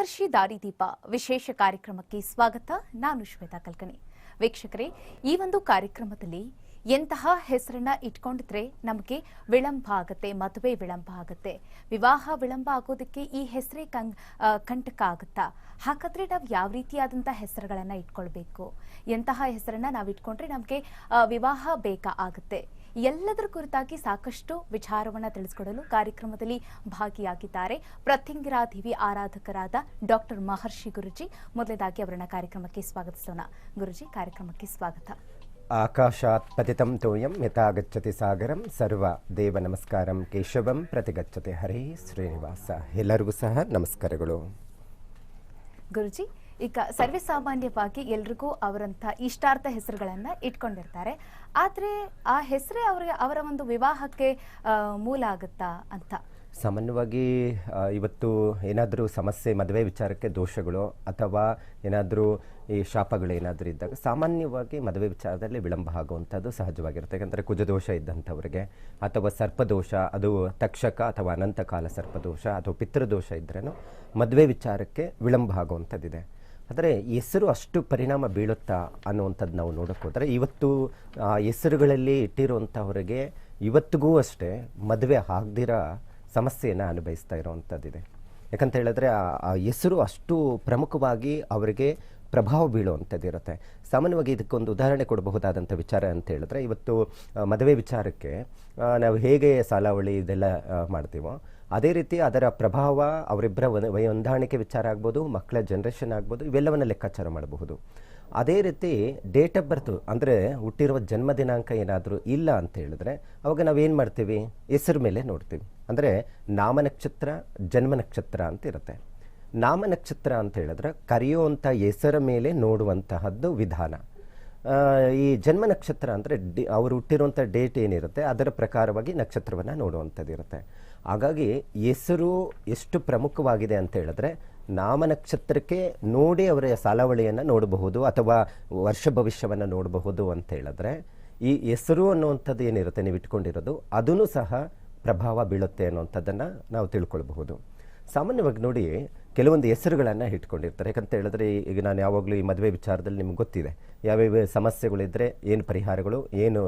ಮಹರ್ಷಿ ದಾರಿದೀಪ ವಿಶೇಷ ಕಾರ್ಯಕ್ರಮಕ್ಕೆ ಸ್ವಾಗತ. ನಾನು ಶ್ವೇತಾ ಕಲ್ಕಣಿ. ವೀಕ್ಷಕರೇ, ಈ ಒಂದು ಕಾರ್ಯಕ್ರಮದಲ್ಲಿ ಎಂತಹ ಹೆಸರನ್ನ ಇಟ್ಕೊಂಡಿದ್ರೆ ನಮಗೆ ವಿಳಂಬ ಆಗುತ್ತೆ, ಮದುವೆ ವಿಳಂಬ ಆಗುತ್ತೆ, ವಿವಾಹ ವಿಳಂಬ ಆಗೋದಕ್ಕೆ ಈ ಹೆಸರೇ ಕಂಟಕ ಆಗುತ್ತಾ? ಹಾಗಾದ್ರೆ ನಾವು ಯಾವ ರೀತಿಯಾದಂತಹ ಹೆಸರುಗಳನ್ನ ಇಟ್ಕೊಳ್ಬೇಕು, ಎಂತಹ ಹೆಸರನ್ನ ನಾವು ಇಟ್ಕೊಂಡ್ರೆ ನಮಗೆ ವಿವಾಹ ಬೇಗ ಆಗುತ್ತೆ, ಎಲ್ಲದರ ಕುರಿತಾಗಿ ಸಾಕಷ್ಟು ವಿಚಾರವನ್ನ ತಿಳಿಸಿಕೊಡಲು ಕಾರ್ಯಕ್ರಮದಲ್ಲಿ ಭಾಗಿಯಾಗಿದ್ದಾರೆ ಪ್ರತ್ಯಂಗಿರಾದೇವಿ ಆರಾಧಕರಾದ ಡಾಕ್ಟರ್ ಮಹರ್ಷಿ ಗುರುಜಿ. ಮೊದಲನೇದಾಗಿ ಅವರನ್ನ ಕಾರ್ಯಕ್ರಮಕ್ಕೆ ಸ್ವಾಗತಿಸೋಣ. ಗುರುಜಿ, ಕಾರ್ಯಕ್ರಮಕ್ಕೆ ಸ್ವಾಗತ. ಆಕಾಶಾತ್ ಪತಿತಂ ತೋಯಂ ಯಥಾ ಗಚ್ಚತಿ ಸಾಗರಂ ಸರ್ವ ದೇವ ನಮಸ್ಕಾರಂ ಕೇಶವಂ ಪ್ರತಿಗಚ್ಚತೆ ಹರೇ ಶ್ರೀನಿವಾಸ. ಎಲ್ಲರಿಗೂ ಸಹ ನಮಸ್ಕಾರಗಳು. ಗುರುಜಿ, ಈಗ ಸರ್ವೇ ಸಾಮಾನ್ಯವಾಗಿ ಎಲ್ರಿಗೂ ಅವರಂತ ಇಷ್ಟಾರ್ಥ ಹೆಸರುಗಳನ್ನ ಇಟ್ಕೊಂಡಿರ್ತಾರೆ. ಆದ್ರೆ ಆ ಹೆಸರೇ ಅವರ ಒಂದು ವಿವಾಹಕ್ಕೆ ಮೂಲ ಆಗುತ್ತಾ ಅಂತ? ಸಾಮಾನ್ಯವಾಗಿ ಇವತ್ತು ಏನಾದರೂ ಸಮಸ್ಯೆ, ಮದುವೆ ವಿಚಾರಕ್ಕೆ ದೋಷಗಳು ಅಥವಾ ಏನಾದರೂ ಈ ಶಾಪಗಳು ಏನಾದರೂ ಇದ್ದಾಗ ಸಾಮಾನ್ಯವಾಗಿ ಮದುವೆ ವಿಚಾರದಲ್ಲಿ ವಿಳಂಬ ಆಗುವಂಥದ್ದು ಸಹಜವಾಗಿರುತ್ತೆ. ಯಾಕಂದರೆ ಕುಜದೋಷ ಇದ್ದಂಥವ್ರಿಗೆ ಅಥವಾ ಸರ್ಪದೋಷ, ಅದು ತಕ್ಷಕ ಅಥವಾ ಅನಂತಕಾಲ ಸರ್ಪದೋಷ ಅಥವಾ ಪಿತೃದೋಷ ಇದ್ರೇನು ಮದುವೆ ವಿಚಾರಕ್ಕೆ ವಿಳಂಬ ಆಗುವಂಥದ್ದಿದೆ. ಆದರೆ ಹೆಸರು ಅಷ್ಟು ಪರಿಣಾಮ ಬೀಳುತ್ತಾ ಅನ್ನುವಂಥದ್ದು ನಾವು ನೋಡೋಕ್ಕೆ ಹೋದರೆ ಇವತ್ತು ಹೆಸರುಗಳಲ್ಲಿ ಇಟ್ಟಿರುವಂಥವ್ರಿಗೆ ಇವತ್ತಿಗೂ ಅಷ್ಟೇ ಮದುವೆ ಆಗದಿರೋ ಸಮಸ್ಯೆಯನ್ನು ಅನುಭವಿಸ್ತಾ ಇರೋವಂಥದ್ದಿದೆ. ಯಾಕಂತ ಹೇಳಿದ್ರೆ ಆ ಹೆಸರು ಅಷ್ಟು ಪ್ರಮುಖವಾಗಿ ಅವರಿಗೆ ಪ್ರಭಾವ ಬೀಳುವಂಥದ್ದು ಇರುತ್ತೆ. ಸಾಮಾನ್ಯವಾಗಿ ಇದಕ್ಕೊಂದು ಉದಾಹರಣೆ ಕೊಡಬಹುದಾದಂಥ ವಿಚಾರ ಅಂತ ಹೇಳಿದ್ರೆ, ಇವತ್ತು ಮದುವೆ ವಿಚಾರಕ್ಕೆ ನಾವು ಹೇಗೆ ಸಾಲಾವಳಿ ಇದೆಲ್ಲ ಮಾಡ್ತೀವೋ ಅದೇ ರೀತಿ ಅದರ ಪ್ರಭಾವ ಅವರಿಬ್ಬರ ಹೊಂದಾಣಿಕೆ ವಿಚಾರ ಆಗ್ಬೋದು, ಮಕ್ಕಳ ಜನ್ರೇಷನ್ ಆಗ್ಬೋದು, ಇವೆಲ್ಲವನ್ನು ಲೆಕ್ಕಾಚಾರ ಮಾಡಬಹುದು. ಅದೇ ರೀತಿ ಡೇಟ್ ಆಫ್ ಬರ್ತ್ ಅಂದರೆ ಹುಟ್ಟಿರುವ ಜನ್ಮ ದಿನಾಂಕ ಏನಾದರೂ ಇಲ್ಲ ಅಂತ ಹೇಳಿದ್ರೆ ಅವಾಗ ನಾವೇನು ಮಾಡ್ತೀವಿ, ಹೆಸರು ಮೇಲೆ ನೋಡ್ತೀವಿ. ಅಂದರೆ ನಾಮ ನಕ್ಷತ್ರ, ಜನ್ಮ ನಕ್ಷತ್ರ ಅಂತ ಇರುತ್ತೆ. ನಾಮ ನಕ್ಷತ್ರ ಅಂತ ಹೇಳಿದ್ರೆ ಕರೆಯುವಂಥ ಹೆಸರ ಮೇಲೆ ನೋಡುವಂತಹದ್ದು ವಿಧಾನ. ಈ ಜನ್ಮ ನಕ್ಷತ್ರ ಅಂದರೆ ಅವರು ಹುಟ್ಟಿರುವಂಥ ಡೇಟ್ ಏನಿರುತ್ತೆ ಅದರ ಪ್ರಕಾರವಾಗಿ ನಕ್ಷತ್ರವನ್ನು ನೋಡುವಂಥದ್ದು ಇರುತ್ತೆ. ಹಾಗಾಗಿ ಹೆಸರು ಎಷ್ಟು ಪ್ರಮುಖವಾಗಿದೆ ಅಂತ ಹೇಳಿದ್ರೆ ನಾಮ ನಕ್ಷತ್ರಕ್ಕೆ ನೋಡಿ ಅವರ ಸಾಲಾವಳಿಯನ್ನು ನೋಡಬಹುದು ಅಥವಾ ವರ್ಷ ಭವಿಷ್ಯವನ್ನು ನೋಡಬಹುದು ಅಂತ ಹೇಳಿದ್ರೆ ಈ ಹೆಸರು ಅನ್ನುವಂಥದ್ದು ಏನಿರುತ್ತೆ ನೀವು ಇಟ್ಕೊಂಡಿರೋದು ಅದೂ ಸಹ ಪ್ರಭಾವ ಬೀಳುತ್ತೆ ಅನ್ನುವಂಥದ್ದನ್ನು ನಾವು ತಿಳ್ಕೊಳ್ಬಹುದು. ಸಾಮಾನ್ಯವಾಗಿ ನೋಡಿ, ಕೆಲವೊಂದು ಹೆಸರುಗಳನ್ನು ಇಟ್ಕೊಂಡಿರ್ತಾರೆ. ಯಾಕಂತ ಹೇಳಿದ್ರೆ ಈಗ ನಾನು ಯಾವಾಗಲೂ ಈ ಮದುವೆ ವಿಚಾರದಲ್ಲಿ ನಿಮ್ಗೆ ಗೊತ್ತಿದೆ ಯಾವ್ಯಾವ ಸಮಸ್ಯೆಗಳಿದ್ದರೆ ಏನು ಪರಿಹಾರಗಳು, ಏನು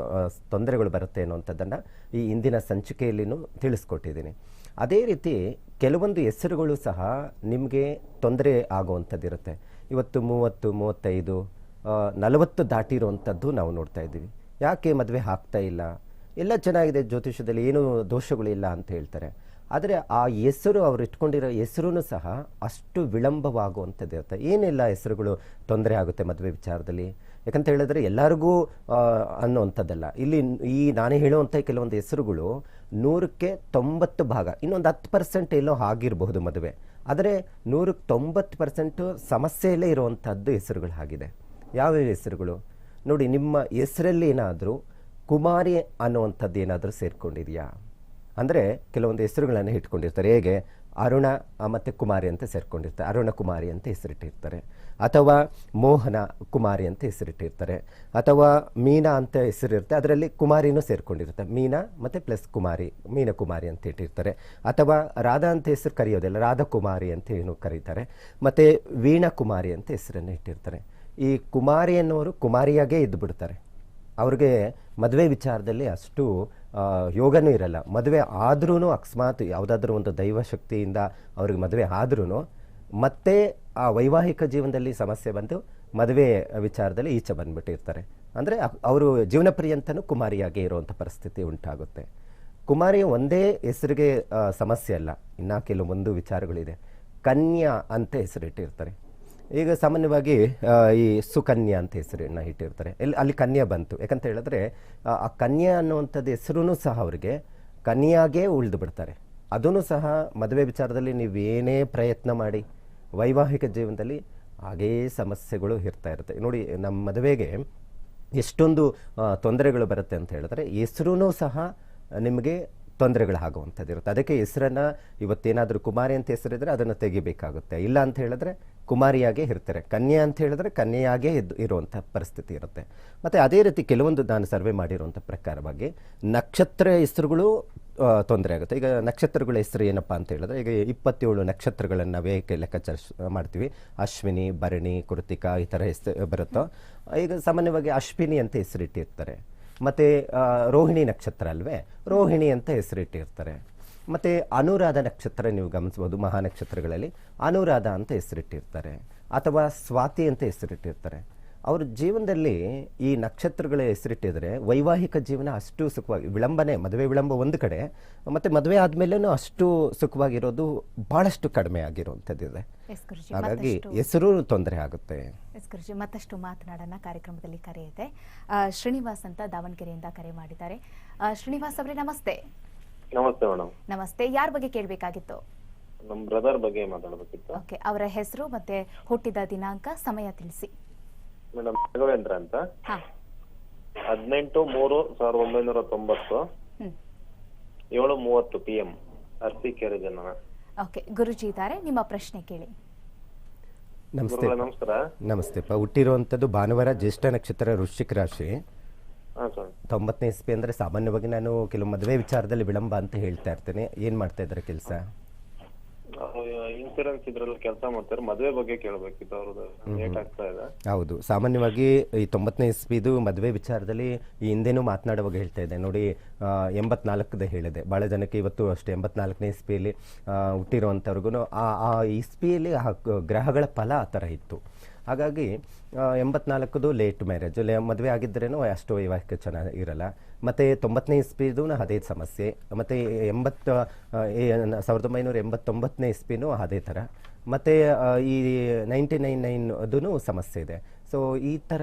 ತೊಂದರೆಗಳು ಬರುತ್ತೆ ಅನ್ನುವಂಥದ್ದನ್ನು ಈ ಇಂದಿನ ಸಂಚಿಕೆಯಲ್ಲಿನೂ ತಿಳಿಸ್ಕೊಟ್ಟಿದ್ದೀನಿ. ಅದೇ ರೀತಿ ಕೆಲವೊಂದು ಹೆಸರುಗಳು ಸಹ ನಿಮಗೆ ತೊಂದರೆ ಆಗುವಂಥದ್ದಿರುತ್ತೆ. ಇವತ್ತು 30, 35, 40 ದಾಟಿರುವಂಥದ್ದು ನಾವು ನೋಡ್ತಾ ಇದ್ದೀವಿ. ಯಾಕೆ ಮದುವೆ ಆಗ್ತಾ ಇಲ್ಲ, ಎಲ್ಲ ಚೆನ್ನಾಗಿದೆ, ಜ್ಯೋತಿಷದಲ್ಲಿ ಏನೂ ದೋಷಗಳಿಲ್ಲ ಅಂತ ಹೇಳ್ತಾರೆ. ಆದರೆ ಆ ಹೆಸರು ಅವರು ಇಟ್ಕೊಂಡಿರೋ ಹೆಸರೂ ಸಹ ಅಷ್ಟು ವಿಳಂಬವಾಗುವಂಥದ್ದು ಇರುತ್ತೆ. ಏನೆಲ್ಲ ಹೆಸರುಗಳು ತೊಂದರೆ ಆಗುತ್ತೆ ಮದುವೆ ವಿಚಾರದಲ್ಲಿ ಯಾಕಂತ ಹೇಳಿದ್ರೆ ಎಲ್ಲರಿಗೂ ಅನ್ನುವಂಥದ್ದಲ್ಲ. ಇಲ್ಲಿ ಈ ನಾನೇ ಹೇಳುವಂಥ ಕೆಲವೊಂದು ಹೆಸರುಗಳು 100ಕ್ಕೆ 90 ಭಾಗ, ಇನ್ನೊಂದು 10% ಎಲ್ಲೋ ಆಗಿರಬಹುದು ಮದುವೆ. ಆದರೆ 100ಕ್ಕೆ 90% ಸಮಸ್ಯೆಯಲ್ಲೇ ಇರುವಂಥದ್ದು ಹೆಸರುಗಳು ಆಗಿದೆ. ಯಾವ್ಯಾವ ಹೆಸರುಗಳು ನೋಡಿ, ನಿಮ್ಮ ಹೆಸರಲ್ಲಿ ಏನಾದರೂ ಕುಮಾರಿ ಅನ್ನುವಂಥದ್ದು ಏನಾದರೂ ಸೇರ್ಕೊಂಡಿದೆಯಾ? ಅಂದರೆ ಕೆಲವೊಂದು ಹೆಸರುಗಳನ್ನು ಇಟ್ಕೊಂಡಿರ್ತಾರೆ. ಹೇಗೆ ಅರುಣ ಮತ್ತು ಕುಮಾರಿ ಅಂತ ಸೇರ್ಕೊಂಡಿರ್ತಾರೆ, ಅರುಣ ಕುಮಾರಿ ಅಂತ ಹೆಸರಿಟ್ಟಿರ್ತಾರೆ. ಅಥವಾ ಮೋಹನ ಕುಮಾರಿ ಅಂತ ಹೆಸರಿಟ್ಟಿರ್ತಾರೆ. ಅಥವಾ ಮೀನಾ ಅಂತ ಹೆಸರಿರುತ್ತೆ, ಅದರಲ್ಲಿ ಕುಮಾರಿನೂ ಸೇರ್ಕೊಂಡಿರುತ್ತೆ. ಮೀನಾ ಮತ್ತು ಪ್ಲಸ್ ಕುಮಾರಿ, ಮೀನ ಕುಮಾರಿ ಅಂತ ಇಟ್ಟಿರ್ತಾರೆ. ಅಥವಾ ರಾಧಾ ಅಂತ ಹೆಸರು ಕರೆಯೋದಿಲ್ಲ, ರಾಧಾ ಕುಮಾರಿ ಅಂತ ಏನು ಕರೀತಾರೆ. ಮತ್ತು ವೀಣಾ ಕುಮಾರಿ ಅಂತ ಹೆಸರನ್ನು ಇಟ್ಟಿರ್ತಾರೆ. ಈ ಕುಮಾರಿ ಅನ್ನೋರು ಕುಮಾರಿಯಾಗೇ ಇದ್ದು ಬಿಡ್ತಾರೆ. ಅವ್ರಿಗೆ ಮದುವೆ ವಿಚಾರದಲ್ಲಿ ಅಷ್ಟು ಯೋಗನೂ ಇರಲ್ಲ. ಮದುವೆ ಆದ್ರೂ ಅಕಸ್ಮಾತ್ ಯಾವುದಾದ್ರೂ ಒಂದು ದೈವ ಶಕ್ತಿಯಿಂದ ಅವ್ರಿಗೆ ಮದುವೆ ಆದ್ರೂ ಮತ್ತೆ ಆ ವೈವಾಹಿಕ ಜೀವನದಲ್ಲಿ ಸಮಸ್ಯೆ ಬಂದು ಮದುವೆ ವಿಚಾರದಲ್ಲಿ ಈಚೆ ಬಂದುಬಿಟ್ಟಿರ್ತಾರೆ. ಅಂದರೆ ಅವರು ಜೀವನ ಪರ್ಯಂತನೂ ಕುಮಾರಿಯಾಗೇ ಇರುವಂಥ ಪರಿಸ್ಥಿತಿ ಉಂಟಾಗುತ್ತೆ. ಕುಮಾರಿ ಒಂದೇ ಹೆಸರಿಗೆ ಸಮಸ್ಯೆ ಅಲ್ಲ, ಇನ್ನು ಕೆಲವೊಂದು ವಿಚಾರಗಳಿದೆ. ಕನ್ಯಾ ಅಂತ ಹೆಸರಿಟ್ಟಿರ್ತಾರೆ. ಈಗ ಸಾಮಾನ್ಯವಾಗಿ ಈ ಸುಕನ್ಯಾ ಅಂತ ಹೆಸರನ್ನು ಇಟ್ಟಿರ್ತಾರೆ. ಅಲ್ಲಿ ಕನ್ಯಾ ಬಂತು. ಯಾಕಂತ ಹೇಳಿದ್ರೆ ಆ ಕನ್ಯಾ ಅನ್ನುವಂಥದ್ದು ಹೆಸರೂ ಸಹ ಅವರಿಗೆ ಕನ್ಯಾಗೇ ಉಳಿದು ಬಿಡ್ತಾರೆ. ಅದೂ ಸಹ ಮದುವೆ ವಿಚಾರದಲ್ಲಿ ನೀವೇನೇ ಪ್ರಯತ್ನ ಮಾಡಿ ವೈವಾಹಿಕ ಜೀವನದಲ್ಲಿ ಹಾಗೇ ಸಮಸ್ಯೆಗಳು ಇರ್ತಾ ಇರುತ್ತೆ. ನೋಡಿ, ನಮ್ಮ ಮದುವೆಗೆ ಎಷ್ಟೊಂದು ತೊಂದರೆಗಳು ಬರುತ್ತೆ ಅಂತ ಹೇಳಿದ್ರೆ ಹೆಸರೂ ಸಹ ನಿಮಗೆ ತೊಂದರೆಗಳಾಗುವಂಥದ್ದು ಇರುತ್ತೆ. ಅದಕ್ಕೆ ಹೆಸರನ್ನು ಇವತ್ತೇನಾದರೂ ಕುಮಾರಿ ಅಂತ ಹೆಸರಿದ್ರೆ ಅದನ್ನು ತೆಗಿಬೇಕಾಗುತ್ತೆ. ಇಲ್ಲ ಅಂತ ಹೇಳಿದ್ರೆ ಕುಮಾರಿಯಾಗೇ ಇರ್ತಾರೆ. ಕನ್ಯಾ ಅಂತ ಹೇಳಿದ್ರೆ ಕನ್ಯೆಯಾಗೇ ಇರುವಂಥ ಪರಿಸ್ಥಿತಿ ಇರುತ್ತೆ. ಮತ್ತು ಅದೇ ರೀತಿ ಕೆಲವೊಂದು ನಾನು ಸರ್ವೆ ಮಾಡಿರುವಂಥ ಪ್ರಕಾರವಾಗಿ ನಕ್ಷತ್ರ ಹೆಸರುಗಳು ತೊಂದರೆ ಆಗುತ್ತೆ. ಈಗ ನಕ್ಷತ್ರಗಳ ಹೆಸರು ಏನಪ್ಪ ಅಂತ ಹೇಳಿದ್ರೆ, ಈಗ 27 ನಕ್ಷತ್ರಗಳನ್ನು ನಾವೇ ಲೆಕ್ಕಾಚಾರ ಮಾಡ್ತೀವಿ. ಅಶ್ವಿನಿ, ಭರಣಿ, ಕೃತಿಕಾ ಈ ಥರ ಹೆಸರು ಬರುತ್ತೋ. ಈಗ ಸಾಮಾನ್ಯವಾಗಿ ಅಶ್ವಿನಿ ಅಂತ ಹೆಸರಿಟ್ಟಿರ್ತಾರೆ. ಮತ್ತು ರೋಹಿಣಿ ನಕ್ಷತ್ರ ಅಲ್ವೇ, ರೋಹಿಣಿ ಅಂತ ಹೆಸರಿಟ್ಟಿರ್ತಾರೆ. ಮತ್ತು ಅನುರಾಧ ನಕ್ಷತ್ರ ನೀವು ಗಮನಿಸ್ಬೋದು, ಮಹಾನಕ್ಷತ್ರಗಳಲ್ಲಿ ಅನುರಾಧ ಅಂತ ಹೆಸರಿಟ್ಟಿರ್ತಾರೆ, ಅಥವಾ ಸ್ವಾತಿ ಅಂತ ಹೆಸರಿಟ್ಟಿರ್ತಾರೆ. ಅವ್ರ ಜೀವನದಲ್ಲಿ ಈ ನಕ್ಷತ್ರಗಳ ಹೆಸರಿಟ್ಟಿದ್ರೆ ವೈವಾಹಿಕ ಜೀವನ ಅಷ್ಟು ಸುಖವಾಗಿ, ವಿಳಂಬನೆ, ಮದುವೆ ವಿಳಂಬ ಒಂದು ಕಡೆ, ಮತ್ತು ಮದುವೆ ಆದಮೇಲೂ ಅಷ್ಟು ಸುಖವಾಗಿರೋದು ಭಾಳಷ್ಟು ಕಡಿಮೆ ಆಗಿರುವಂಥದ್ದಿದೆ. ಹಾಗಾಗಿ ಹೆಸರು ತೊಂದರೆ ಆಗುತ್ತೆ. ಗುರುಜಿ, ಮತ್ತಷ್ಟು ಮಾತನಾಡೋಣ. ಕಾರ್ಯಕ್ರಮದಲ್ಲಿ ಕರೆ ಇದೆ. ಶ್ರೀನಿವಾಸ್ ಅಂತ ದಾವಣಗೆರೆಯಿಂದ ಕರೆ ಮಾಡಿದ್ದಾರೆ. ಶ್ರೀನಿವಾಸ್ ಅವರೇ ನಮಸ್ತೆ. ನಮಸ್ತೆ ಮೇಡಮ್. ನಮಸ್ತೆ. ಯಾರ ಬಗ್ಗೆ ಕೇಳಬೇಕಾಗಿತ್ತು? ನಮ್ಮ ಬ್ರದರ್ ಬಗ್ಗೆ ಮಾತಾಡಬೇಕಿತ್ತು. ಓಕೆ, ಅವರ ಹೆಸರು ಮತ್ತೆ ಹುಟ್ಟಿದ ದಿನಾಂಕ, ಸಮಯ ತಿಳಿಸಿ. ಮೇಡಮ್ ರಾಘವೇಂದ್ರ ಅಂತ, 18/3/1990, 7:30 PM, ಅರಸೀಕೆರೆ ಜನನ. ಓಕೆ, ಗುರುಜಿ ಇದ್ದಾರೆ, ನಿಮ್ಮ ಪ್ರಶ್ನೆ ಕೇಳಿ. ನಮಸ್ತೆ. ನಮಸ್ಕಾರ. ನಮಸ್ತೆಪ್ಪ. ಹುಟ್ಟಿರುವಂಥದ್ದು ಭಾನುವಾರ, ಜ್ಯೇಷ್ಠ ನಕ್ಷತ್ರ, ವೃಶ್ಚಿಕ ರಾಶಿ. ಹಾಂ ಸರ್. 90ನೇ ಇಸ್ವಿ. ಅಂದರೆ ಸಾಮಾನ್ಯವಾಗಿ ನಾನು ಕೆಲವು ಮದುವೆ ವಿಚಾರದಲ್ಲಿ ವಿಳಂಬ ಅಂತ ಹೇಳ್ತಾ ಇರ್ತೇನೆ. ಏನು ಮಾಡ್ತಾ ಇದ್ದಾರೆ ಕೆಲಸ? ಇನ್ಸೂರೆನ್ಸ್ ಇದ್ರಲ್ಲಿ ಕೆಲಸ ಮಾಡ್ತಾರೆ. ಮದುವೆ ಬಗ್ಗೆ ಕೇಳಬೇಕಿತ್ತು, ಅವ್ರದ್ದು ಲೇಟ್ ಆಗ್ತಾ ಇದೆ. ಹೌದು, ಸಾಮಾನ್ಯವಾಗಿ ಈ 90ನೇ ಇಸ್ವಿದು ಮದುವೆ ವಿಚಾರದಲ್ಲಿ ಈ ಹಿಂದೆನೂ ಮಾತನಾಡುವಾಗ ಹೇಳ್ತಾ ಇದ್ದೆ ನೋಡಿ. 84ದ ಹೇಳಿದೆ ಭಾಳ ಜನಕ್ಕೆ. ಇವತ್ತು ಅಷ್ಟೇ 84ನೇ ಇಸ್ವಿಯಲ್ಲಿ ಹುಟ್ಟಿರುವಂಥವ್ರಿಗೂ ಆ ಇಸ್ವಿಯಲ್ಲಿ ಆ ಗ್ರಹಗಳ ಫಲ ಆ ಥರ ಇತ್ತು. ಹಾಗಾಗಿ 84ದು ಲೇಟ್ ಮ್ಯಾರೇಜ್, ಮದುವೆ ಆಗಿದ್ರೇನೂ ಅಷ್ಟು ವೈವಾಹಿಕ ಚೆನ್ನಾಗಿ ಇರಲ್ಲ. ಮತ್ತು 90ನೇ ಇಸ್ವಿದು ಅದೇ ಸಮಸ್ಯೆ. ಮತ್ತು 1989ನೇ ಇಸ್ವಿನೂ ಅದೇ ಥರ. ಮತ್ತು ಈ 99 ಅದೂ ಸಮಸ್ಯೆ ಇದೆ. ಸೊ ಈ ಥರ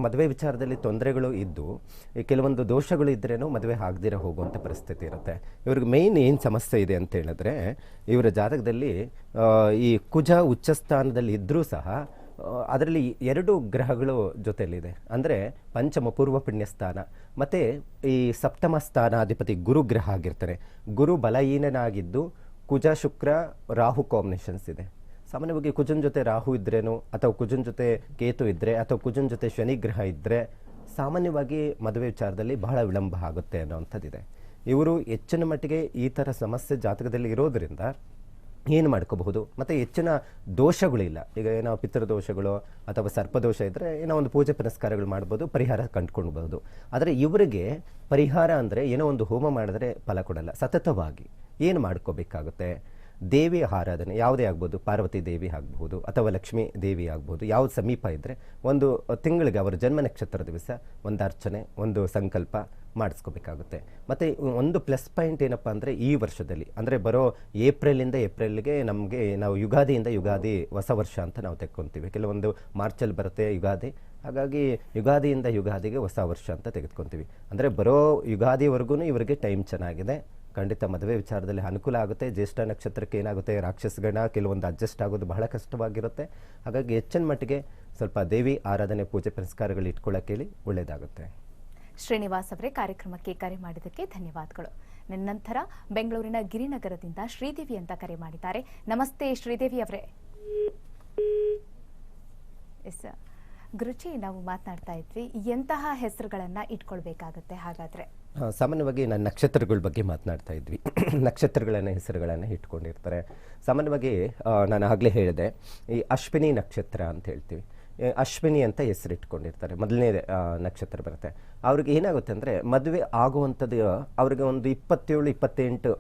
ಮದುವೆ ವಿಚಾರದಲ್ಲಿ ತೊಂದರೆಗಳು ಇದ್ದು, ಕೆಲವೊಂದು ದೋಷಗಳು ಇದ್ರೇನೂ ಮದುವೆ ಆಗದಿರ ಹೋಗುವಂಥ ಪರಿಸ್ಥಿತಿ ಇರುತ್ತೆ. ಇವ್ರಿಗೆ ಮೇಯ್ನ್ ಏನು ಸಮಸ್ಯೆ ಇದೆ ಅಂತ ಹೇಳಿದ್ರೆ, ಇವರ ಜಾತಕದಲ್ಲಿ ಈ ಕುಜ ಉಚ್ಚಸ್ಥಾನದಲ್ಲಿ ಇದ್ದರೂ ಸಹ ಅದರಲ್ಲಿ 2 ಗ್ರಹಗಳು ಜೊತೆಯಲ್ಲಿದೆ. ಅಂದರೆ ಪಂಚಮ ಪೂರ್ವ ಪುಣ್ಯಸ್ಥಾನ ಮತ್ತು ಈ ಸಪ್ತಮ ಸ್ಥಾನಾಧಿಪತಿ ಗುರು ಗ್ರಹ ಆಗಿರ್ತಾರೆ. ಗುರು ಬಲಹೀನನಾಗಿದ್ದು ಕುಜ ಶುಕ್ರ ರಾಹು ಕಾಂಬಿನೇಷನ್ಸ್ ಇದೆ. ಸಾಮಾನ್ಯವಾಗಿ ಕುಜನ್ ಜೊತೆ ರಾಹು ಇದ್ರೇನು, ಅಥವಾ ಕುಜನ್ ಜೊತೆ ಕೇತು ಇದ್ದರೆ, ಅಥವಾ ಕುಜನ್ ಜೊತೆ ಶನಿ ಗ್ರಹ ಇದ್ದರೆ ಸಾಮಾನ್ಯವಾಗಿ ಮದುವೆ ವಿಚಾರದಲ್ಲಿ ಬಹಳ ವಿಳಂಬ ಆಗುತ್ತೆ ಅನ್ನೋವಂಥದ್ದಿದೆ. ಇವರು ಹೆಚ್ಚಿನ ಮಟ್ಟಿಗೆ ಈ ಥರ ಸಮಸ್ಯೆ ಜಾತಕದಲ್ಲಿ ಇರೋದರಿಂದ ಏನು ಮಾಡ್ಕೋಬಹುದು. ಮತ್ತು ಹೆಚ್ಚಿನ ದೋಷಗಳಿಲ್ಲ. ಈಗ ಏನೋ ಪಿತೃದೋಷಗಳು ಅಥವಾ ಸರ್ಪದೋಷ ಇದ್ದರೆ ಏನೋ ಒಂದು ಪೂಜೆ ಪುನಸ್ಕಾರಗಳು ಮಾಡ್ಬೋದು, ಪರಿಹಾರ ಕಂಡುಕೊಳ್ಬಹುದು. ಆದರೆ ಇವರಿಗೆ ಪರಿಹಾರ ಅಂದರೆ ಏನೋ ಒಂದು ಹೋಮ ಮಾಡಿದ್ರೆ ಫಲ ಕೊಡಲ್ಲ. ಸತತವಾಗಿ ಏನು ಮಾಡ್ಕೋಬೇಕಾಗುತ್ತೆ? ದೇವಿ ಆರಾಧನೆ ಯಾವುದೇ ಆಗ್ಬೋದು, ಪಾರ್ವತಿ ದೇವಿ ಆಗ್ಬೋದು ಅಥವಾ ಲಕ್ಷ್ಮೀ ದೇವಿ ಆಗ್ಬೋದು. ಯಾವ್ದು ಸಮೀಪ ಇದ್ದರೆ ಒಂದು ತಿಂಗಳಿಗೆ ಅವರ ಜನ್ಮ ನಕ್ಷತ್ರ ದಿವಸ ಒಂದು ಅರ್ಚನೆ, ಒಂದು ಸಂಕಲ್ಪ ಮಾಡಿಸ್ಕೋಬೇಕಾಗುತ್ತೆ. ಮತ್ತು ಒಂದು ಪ್ಲಸ್ ಪಾಯಿಂಟ್ ಏನಪ್ಪ ಅಂದರೆ, ಈ ವರ್ಷದಲ್ಲಿ ಅಂದರೆ ಬರೋ ಏಪ್ರಿಲ್ಗೆ ನಮಗೆ ನಾವು ಯುಗಾದಿಯಿಂದ ಯುಗಾದಿ ಹೊಸ ವರ್ಷ ಅಂತ ನಾವು ತೆಗೆದುಕೊತೀವಿ. ಕೆಲವೊಂದು ಮಾರ್ಚಲ್ಲಿ ಬರುತ್ತೆ ಯುಗಾದಿ. ಹಾಗಾಗಿ ಯುಗಾದಿಯಿಂದ ಯುಗಾದಿಗೆ ಹೊಸ ವರ್ಷ ಅಂತ ತೆಗೆದುಕೊತೀವಿ. ಅಂದರೆ ಬರೋ ಯುಗಾದಿವರೆಗೂ ಇವರಿಗೆ ಟೈಮ್ ಚೆನ್ನಾಗಿದೆ. ಖಂಡಿತ ಮದುವೆ ವಿಚಾರದಲ್ಲಿ ಅನುಕೂಲ ಆಗುತ್ತೆ. ಜ್ಯೇಷ್ಠ ನಕ್ಷತ್ರಕ್ಕೆ ಏನಾಗುತ್ತೆ, ರಾಕ್ಷಸಗಣ ಕೆಲವೊಂದು ಅಡ್ಜಸ್ಟ್ ಆಗೋದು ಬಹಳ ಕಷ್ಟವಾಗಿರುತ್ತೆ. ಹಾಗಾಗಿ ಹೆಚ್ಚಿನ ಮಟ್ಟಿಗೆ ಸ್ವಲ್ಪ ದೇವಿ ಆರಾಧನೆ, ಪೂಜೆ ಪುನಸ್ಕಾರಗಳು ಇಟ್ಕೊಳ್ಳೋಕೆ ಹೇಳಿ, ಒಳ್ಳೆಯದಾಗುತ್ತೆ. ಶ್ರೀನಿವಾಸ್ ಅವರೇ, ಕಾರ್ಯಕ್ರಮಕ್ಕೆ ಕರೆ ಮಾಡಿದ್ದಕ್ಕೆ ಧನ್ಯವಾದಗಳು. ನಂತರ ಬೆಂಗಳೂರಿನ ಗಿರಿನಗರದಿಂದ ಶ್ರೀದೇವಿ ಅಂತ ಕರೆ ಮಾಡಿದ್ದಾರೆ. ನಮಸ್ತೆ ಶ್ರೀದೇವಿ ಅವರೇ. ಎಸ್ ಗುರುಜಿ, ನಾವು ಮಾತನಾಡ್ತಾ ಇದ್ವಿ, ಎಂತಹ ಹೆಸರುಗಳನ್ನ ಇಟ್ಕೊಳ್ಬೇಕಾಗತ್ತೆ ಹಾಗಾದ್ರೆ? ಸಾಮಾನ್ಯವಾಗಿ ನಾನು ನಕ್ಷತ್ರಗಳ ಬಗ್ಗೆ ಮಾತನಾಡ್ತಾ ಇದ್ವಿ. ನಕ್ಷತ್ರಗಳನ್ನು ಹೆಸರುಗಳನ್ನು ಇಟ್ಕೊಂಡಿರ್ತಾರೆ. ಸಾಮಾನ್ಯವಾಗಿ ನಾನು ಆಗಲೇ ಹೇಳಿದೆ, ಈ ಅಶ್ವಿನಿ ನಕ್ಷತ್ರ ಅಂತ ಹೇಳ್ತೀವಿ. ಅಶ್ವಿನಿ ಅಂತ ಹೆಸರು ಇಟ್ಕೊಂಡಿರ್ತಾರೆ. ಮೊದಲನೇ ನಕ್ಷತ್ರ ಬರುತ್ತೆ. ಅವ್ರಿಗೆ ಏನಾಗುತ್ತೆ ಅಂದರೆ, ಮದುವೆ ಆಗುವಂಥದ್ದು ಅವ್ರಿಗೆ ಒಂದು 27-28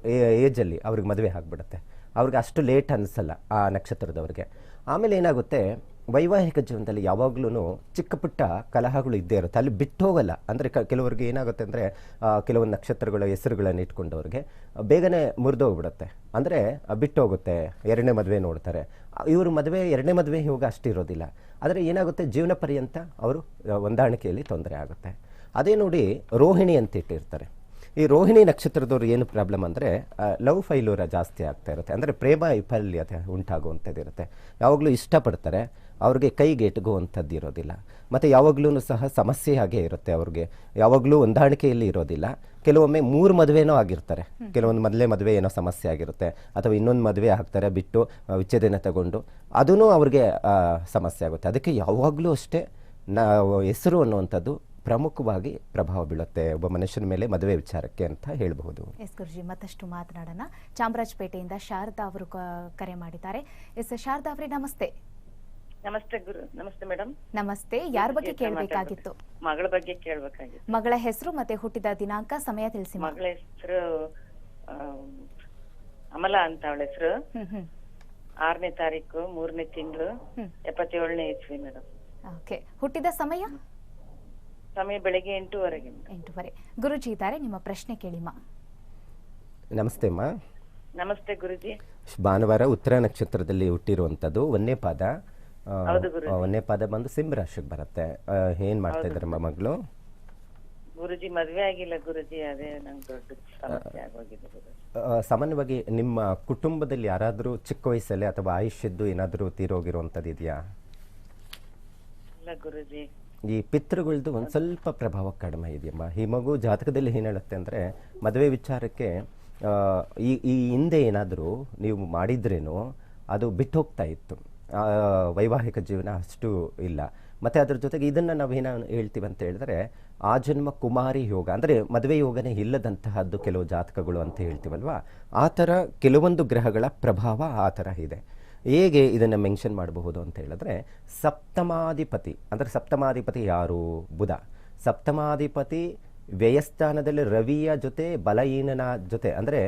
ಏಜಲ್ಲಿ ಅವ್ರಿಗೆ ಮದುವೆ ಆಗಿಬಿಡುತ್ತೆ. ಅವ್ರಿಗೆ ಅಷ್ಟು ಲೇಟ್ ಅನಿಸಲ್ಲ ಆ ನಕ್ಷತ್ರದವ್ರಿಗೆ. ಆಮೇಲೆ ಏನಾಗುತ್ತೆ, ವೈವಾಹಿಕ ಜೀವನದಲ್ಲಿ ಯಾವಾಗಲೂ ಚಿಕ್ಕ ಪುಟ್ಟ ಕಲಹಗಳು ಇದ್ದೇ ಇರುತ್ತೆ. ಅಲ್ಲಿ ಬಿಟ್ಟು ಹೋಗಲ್ಲ. ಅಂದರೆ ಕೆಲವರಿಗೆ ಏನಾಗುತ್ತೆ ಅಂದರೆ, ಕೆಲವೊಂದು ನಕ್ಷತ್ರಗಳ ಹೆಸರುಗಳನ್ನು ಇಟ್ಕೊಂಡವ್ರಿಗೆ ಬೇಗನೆ ಮುರಿದೋಗ್ಬಿಡುತ್ತೆ. ಅಂದರೆ ಬಿಟ್ಟು ಹೋಗುತ್ತೆ, ಎರಡನೇ ಮದುವೆ ನೋಡ್ತಾರೆ. ಇವರು ಮದುವೆ, ಎರಡನೇ ಮದುವೆ ಇವಾಗ ಅಷ್ಟಿರೋದಿಲ್ಲ. ಆದರೆ ಏನಾಗುತ್ತೆ, ಜೀವನ ಪರ್ಯಂತ ಅವರು ಹೊಂದಾಣಿಕೆಯಲ್ಲಿ ತೊಂದರೆ ಆಗುತ್ತೆ. ಅದೇ ನೋಡಿ, ರೋಹಿಣಿ ಅಂತ ಇಟ್ಟಿರ್ತಾರೆ. ಈ ರೋಹಿಣಿ ನಕ್ಷತ್ರದವ್ರು ಏನು ಪ್ರಾಬ್ಲಮ್ ಅಂದರೆ, ಲವ್ ಫೈಲೂರ ಜಾಸ್ತಿ ಆಗ್ತಾ ಇರುತ್ತೆ. ಅಂದರೆ ಪ್ರೇಮ ವೈಫಲ್ಯತೆ ಉಂಟಾಗುವಂಥದ್ದು ಇರುತ್ತೆ. ಯಾವಾಗಲೂ ಇಷ್ಟಪಡ್ತಾರೆ, ಅವ್ರಿಗೆ ಕೈಗೆ ಎಟುಗುವಂಥದ್ದು ಇರೋದಿಲ್ಲ. ಮತ್ತು ಯಾವಾಗಲೂ ಸಹ ಸಮಸ್ಯೆ ಹಾಗೆ ಇರುತ್ತೆ. ಅವ್ರಿಗೆ ಯಾವಾಗಲೂ ಹೊಂದಾಣಿಕೆಯಲ್ಲಿ ಇರೋದಿಲ್ಲ. ಕೆಲವೊಮ್ಮೆ 3 ಮದುವೆನೋ ಆಗಿರ್ತಾರೆ. ಕೆಲವೊಂದು ಮೊದಲೇ ಮದುವೆ ಏನೋ ಸಮಸ್ಯೆ ಆಗಿರುತ್ತೆ, ಅಥವಾ ಇನ್ನೊಂದು ಮದುವೆ ಆಗ್ತಾರೆ ಬಿಟ್ಟು ವಿಚ್ಛೇದನ ತಗೊಂಡು, ಅದೂ ಅವ್ರಿಗೆ ಸಮಸ್ಯೆ ಆಗುತ್ತೆ. ಅದಕ್ಕೆ ಯಾವಾಗಲೂ ಅಷ್ಟೇ ನಾವು ಹೆಸರು ಅನ್ನುವಂಥದ್ದು ಪ್ರಮುಖವಾಗಿ ಪ್ರಭಾವ ಬೀಳುತ್ತೆ ಒಬ್ಬ ಮನುಷ್ಯನ ಮೇಲೆ ಮದುವೆ ವಿಚಾರಕ್ಕೆ ಅಂತ ಹೇಳಬಹುದು. ಎಸ್ ಗುರುಜಿ, ಮತ್ತಷ್ಟು ಮಾತನಾಡೋಣ. ಚಾಮರಾಜಪೇಟೆಯಿಂದ ಶಾರದಾ ಅವರು ಕರೆ ಮಾಡಿದ್ದಾರೆ. ಎಸ್ ಶಾರದಾ ಅವರೇ, ನಮಸ್ತೆ. ನಮಸ್ತೆ ನಮಸ್ತೆ ಮೇಡಮ್. ನಮಸ್ತೆ. ಯಾರ ಬಗ್ಗೆ ಕೇಳಬೇಕಾಗಿತ್ತು? ಮಗಳ ಬಗ್ಗೆ ಕೇಳಬೇಕಾಗಿತ್ತು. ಮಗಳ ಹೆಸರು ಮತ್ತೆ ಹುಟ್ಟಿದ ದಿನಾಂಕ, ಸಮಯ ತಿಳಿಸಿ. ಮಗಳ ಹೆಸರು ಅಮಲಾ ಅಂತ ಅವಳ ಹೆಸರು. 6ನೇ ತಾರೀಕು 3ನೇ ತಿಂಗಳು 77ನೇ ಇಸ್ವಿ ಮೇಡಮ್. ಓಕೆ. ಹುಟ್ಟಿದ ಸಮಯ ಬೆಳಿಗ್ಗೆ 8:30. 8:30. ಗುರುಜಿ ಇದ್ದಾರೆ, ನಿಮ್ಮ ಪ್ರಶ್ನೆ ಕೇಳಿಮ್ಮ. ನಮಸ್ತೆ ಅಮ್ಮ. ನಮಸ್ತೆ ಗುರುಜಿ. ಭಾನುವಾರ ಉತ್ತರ ನಕ್ಷತ್ರದಲ್ಲಿ ಹುಟ್ಟಿರುವಂತದ್ದು. ಒಂದನೇ ಪಾದ ಬಂದು ಸಿಂಹ ರಾಶಿಗೆ ಬರುತ್ತೆ. ಏನ್ ಮಾಡ್ತಾ ಇದ್ದಾರಮ್ಮ ಮಗಳು? ಗುರುಜಿ ಮದ್ವೆ ಆಗಿಲ್ಲ ಗುರುಜಿ, ಅದೇ ನಂಗೆ ದೊಡ್ಡ ಸಮಸ್ಯೆ ಆಗೋಗಿದೆ ಗುರುಜಿ. ಸಾಮಾನ್ಯವಾಗಿ ನಿಮ್ಮ ಕುಟುಂಬದಲ್ಲಿ ಯಾರಾದ್ರೂ ಚಿಕ್ಕ ವಯಸ್ಸಲ್ಲಿ ಅಥವಾ ಆಯುಷ್ಯದ್ದು ಏನಾದ್ರೂ ತೀರೋಗಿರುವಂತದ್ದು ಇದೆಯಾ? ಇಲ್ಲ ಗುರುಜಿ. ಈ ಪಿತೃಗಳದ್ದು ಒಂದು ಸ್ವಲ್ಪ ಪ್ರಭಾವ ಕಡಿಮೆ ಇದೆಯಮ್ಮ. ಈ ಮಗು ಜಾತಕದಲ್ಲಿ ಏನು ಹೇಳುತ್ತೆ ಅಂದರೆ, ಮದುವೆ ವಿಚಾರಕ್ಕೆ ಈ ಹಿಂದೆ ಏನಾದರೂ ನೀವು ಮಾಡಿದ್ರೇನೋ ಅದು ಬಿಟ್ಟು ಹೋಗ್ತಾ ಇತ್ತು, ವೈವಾಹಿಕ ಜೀವನ ಅಷ್ಟು ಇಲ್ಲ. ಮತ್ತು ಅದ್ರ ಜೊತೆಗೆ ಇದನ್ನು ನಾವೇನು ಹೇಳ್ತೀವಿ ಅಂತ ಹೇಳಿದ್ರೆ, ಆ ಜನ್ಮ ಕುಮಾರಿ ಯೋಗ, ಅಂದರೆ ಮದುವೆ ಯೋಗನೇ ಇಲ್ಲದಂತಹದ್ದು ಕೆಲವು ಜಾತಕಗಳು ಅಂತ ಹೇಳ್ತೀವಲ್ವ, ಆ ಥರ ಕೆಲವೊಂದು ಗ್ರಹಗಳ ಪ್ರಭಾವ ಆ ಥರ ಇದೆ. ಹೇಗೆ ಇದನ್ನು ಮೆನ್ಷನ್ ಮಾಡಬಹುದು ಅಂತ ಹೇಳಿದ್ರೆ, ಸಪ್ತಮಾಧಿಪತಿ, ಅಂದರೆ ಸಪ್ತಮಾಧಿಪತಿ ಯಾರು? ಬುಧ. ಸಪ್ತಮಾಧಿಪತಿ ವ್ಯಯಸ್ಥಾನದಲ್ಲಿ ರವಿಯ ಜೊತೆ ಬಲಹೀನನ ಜೊತೆ, ಅಂದರೆ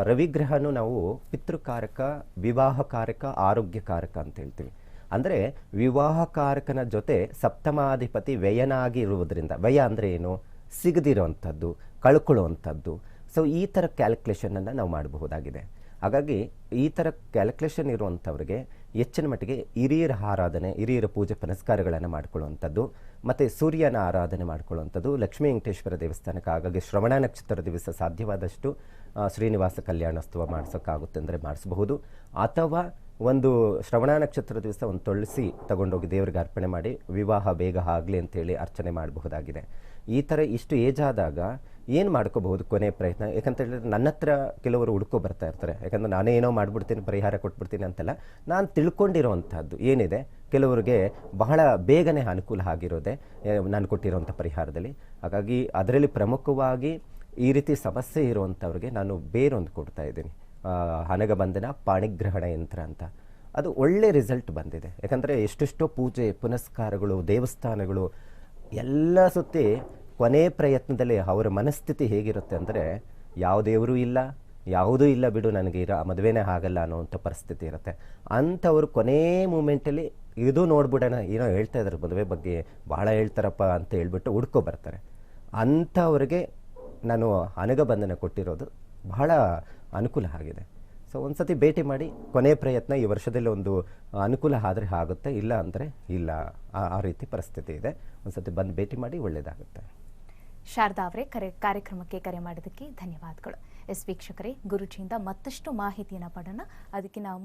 ರವಿಗ್ರಹನು ನಾವು ಪಿತೃಕಾರಕ, ವಿವಾಹಕಾರಕ, ಆರೋಗ್ಯಕಾರಕ ಅಂತ ಹೇಳ್ತೀವಿ. ಅಂದರೆ ವಿವಾಹಕಾರಕನ ಜೊತೆ ಸಪ್ತಮಾಧಿಪತಿ ವ್ಯಯನಾಗಿ ಇರುವುದರಿಂದ, ವ್ಯಯ ಅಂದರೆ ಏನು? ಸಿಗದಿರುವಂಥದ್ದು, ಕಳ್ಕೊಳ್ಳುವಂಥದ್ದು. ಸೊ ಈ ಥರ ಕ್ಯಾಲ್ಕುಲೇಷನನ್ನು ನಾವು ಮಾಡಬಹುದಾಗಿದೆ. ಹಾಗಾಗಿ ಈ ಥರ ಕ್ಯಾಲ್ಕುಲೇಷನ್ ಇರುವಂಥವ್ರಿಗೆ ಹೆಚ್ಚಿನ ಮಟ್ಟಿಗೆ ಹಿರಿಯರ ಆರಾಧನೆ, ಹಿರಿಯರ ಪೂಜೆ ಪುನಸ್ಕಾರಗಳನ್ನು ಮಾಡ್ಕೊಳ್ಳುವಂಥದ್ದು, ಮತ್ತು ಸೂರ್ಯನ ಆರಾಧನೆ ಮಾಡ್ಕೊಳ್ಳುವಂಥದ್ದು, ಲಕ್ಷ್ಮೀ ವೆಂಕಟೇಶ್ವರ ದೇವಸ್ಥಾನಕ್ಕೆ ಹಾಗಾಗಿ ಶ್ರವಣ ನಕ್ಷತ್ರ ದಿವಸ ಸಾಧ್ಯವಾದಷ್ಟು ಶ್ರೀನಿವಾಸ ಕಲ್ಯಾಣೋತ್ಸವ ಮಾಡಿಸೋಕ್ಕಾಗುತ್ತೆ ಅಂದರೆ ಮಾಡಿಸಬಹುದು. ಅಥವಾ ಒಂದು ಶ್ರವಣ ನಕ್ಷತ್ರ ದಿವಸ ಒಂದು ತುಳಸಿ ತಗೊಂಡೋಗಿ ದೇವರಿಗೆ ಅರ್ಪಣೆ ಮಾಡಿ ವಿವಾಹ ಬೇಗ ಆಗಲಿ ಅಂತೇಳಿ ಅರ್ಚನೆ ಮಾಡಬಹುದಾಗಿದೆ. ಈ ಥರ ಇಷ್ಟು ಏಜ್ ಆದಾಗ ಏನು ಮಾಡ್ಕೋಬಹುದು ಕೊನೆ ಪ್ರಯತ್ನ? ಯಾಕಂತ ಹೇಳಿದ್ರೆ ನನ್ನ ಹತ್ರ ಕೆಲವರು ಹುಡ್ಕೊ ಬರ್ತಾ ಇರ್ತಾರೆ. ಯಾಕಂದರೆ ನಾನೇ ಏನೋ ಮಾಡಿಬಿಡ್ತೀನಿ, ಪರಿಹಾರ ಕೊಟ್ಬಿಡ್ತೀನಿ ಅಂತಲ್ಲ, ನಾನು ತಿಳ್ಕೊಂಡಿರೋವಂಥದ್ದು ಏನಿದೆ ಕೆಲವರಿಗೆ ಬಹಳ ಬೇಗನೆ ಅನುಕೂಲ ಆಗಿರೋದೆ ನಾನು ಕೊಟ್ಟಿರೋವಂಥ ಪರಿಹಾರದಲ್ಲಿ. ಹಾಗಾಗಿ ಅದರಲ್ಲಿ ಪ್ರಮುಖವಾಗಿ ಈ ರೀತಿ ಸಮಸ್ಯೆ ಇರುವಂಥವ್ರಿಗೆ ನಾನು ಬೇರೊಂದು ಕೊಡ್ತಾ ಇದ್ದೀನಿ, ಹನಗಬಂಧನ ಪಾಣಿಗ್ರಹಣ ಯಂತ್ರ ಅಂತ. ಅದು ಒಳ್ಳೆ ರಿಸಲ್ಟ್ ಬಂದಿದೆ. ಯಾಕಂದರೆ ಎಷ್ಟೆಷ್ಟೋ ಪೂಜೆ ಪುನಸ್ಕಾರಗಳು, ದೇವಸ್ಥಾನಗಳು ಎಲ್ಲ ಸುತ್ತಿ ಕೊನೆ ಪ್ರಯತ್ನದಲ್ಲಿ ಅವರ ಮನಸ್ಥಿತಿ ಹೇಗಿರುತ್ತೆ ಅಂದರೆ, ಯಾವ ದೇವರು ಇಲ್ಲ, ಯಾವುದೂ ಇಲ್ಲ ಬಿಡು, ನನಗೆ ಮದುವೆನೇ ಆಗಲ್ಲ ಅನ್ನೋವಂಥ ಪರಿಸ್ಥಿತಿ ಇರುತ್ತೆ. ಅಂಥವ್ರು ಕೊನೇ ಮೂಮೆಂಟಲ್ಲಿ ಇದು ನೋಡ್ಬಿಡೋಣ, ಏನೋ ಹೇಳ್ತಾ ಇದ್ದಾರೆ ಮದುವೆ ಬಗ್ಗೆ, ಭಾಳ ಹೇಳ್ತಾರಪ್ಪ ಅಂತ ಹೇಳ್ಬಿಟ್ಟು ಹುಡ್ಕೊ ಬರ್ತಾರೆ. ಅಂಥವ್ರಿಗೆ ನಾನು ಹನಗಬಂಧನ ಕೊಟ್ಟಿರೋದು ಬಹಳ ಅನುಕೂಲ ಆಗಿದೆ. ಸೊ ಒಂದು ಸತಿ ಭೇಟಿ ಮಾಡಿ, ಕೊನೆ ಪ್ರಯತ್ನ ಈ ವರ್ಷದಲ್ಲಿ ಒಂದು ಅನುಕೂಲ ಆದರೆ ಆಗುತ್ತೆ, ಇಲ್ಲ ಅಂದರೆ ಇಲ್ಲ, ಆ ರೀತಿ ಪರಿಸ್ಥಿತಿ ಇದೆ. ಒಂದು ಸತಿ ಬಂದು ಭೇಟಿ ಮಾಡಿ, ಒಳ್ಳೆಯದಾಗುತ್ತೆ. ಶಾರದಾ ಅವರೇ, ಕಾರ್ಯಕ್ರಮಕ್ಕೆ ಕರೆ ಮಾಡಿದ್ದಕ್ಕೆ ಧನ್ಯವಾದಗಳು. ಎಸ್ ವೀಕ್ಷಕರೇ, ಗುರುಜಿಯಿಂದ ಮತ್ತಷ್ಟು ಮಾಹಿತಿಯನ್ನು ಪಡೆಯೋಣ. ಅದಕ್ಕೆ ನಾವು